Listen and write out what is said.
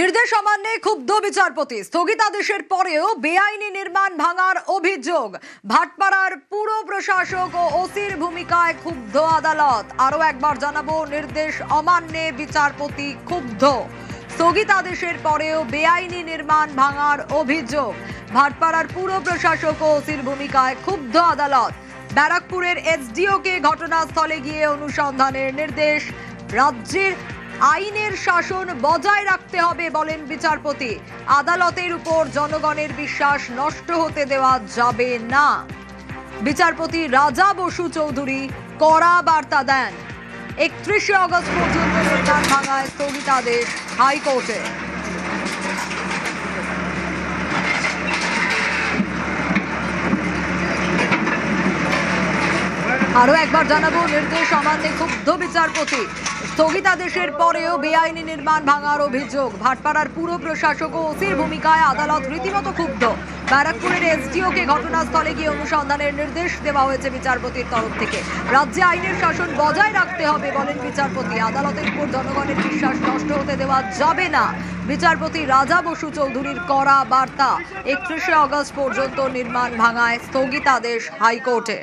নির্দেশ অমান্যে ক্ষুব্ধ বিচারপতি। স্থগিতাদেশের পরেও বেআইনি নির্মাণ ভাঙার অভিযোগ। ভাটপাড়ার পুর প্রশাসক ও ওসির ভূমিকায় ক্ষুব্ধ আদালত। আরো একবার জানাবো, নির্দেশ অমান্যে বিচারপতি ক্ষুব্ধ। স্থগিতাদেশের পরেও বেআইনি নির্মাণ ভাঙার অভিযোগ। ভাটপাড়ার পুর প্রশাসক ও ওসির ভূমিকায় ক্ষুব্ধ আদালত। ব্যারাকপুরের এসডিওকে ঘটনাস্থলে গিয়ে অনুসন্ধানের নির্দেশ। রাজ্যের আইনের শাসন বজায় রাখতে হবে বলেন বিচারপতি। আদালতের উপর জনগণের বিশ্বাস নষ্ট হতে দেওয়া যাবে না। বিচারপতি রাজা বসু চৌধুরী কড়া বার্তা দেন। 31 আগস্ট পর্যন্ত নির্মাণ ভাঙায় স্থগিতাদেশ হাইকোর্টে। আরো একবার জানাবো, নির্দেশ অমান্যে ক্ষুব্ধ বিচারপতি। স্থগিতাদেশের পরেও বেআইনি নির্মাণ ভাঙার অভিযোগ। ভাটপাড়ার পুর প্রশাসক ও ওসির ভূমিকায় আদালত রীতিমতো ক্ষুব্ধ। ব্যারাকপুরের এসডিওকে ঘটনাস্থলে গিয়ে অনুসন্ধানের নির্দেশ দেওয়া হয়েছে বিচারপতির তরফ থেকে। রাজ্যে আইনের শাসন বজায় রাখতে হবে বলেন বিচারপতি। আদালতের উপর জনগণের বিশ্বাস নষ্ট হতে দেওয়া যাবে না। বিচারপতি রাজা বসু চৌধুরীর কড়া বার্তা। 31 আগস্ট পর্যন্ত নির্মাণ ভাঙায় স্থগিতাদেশ হাইকোর্টে।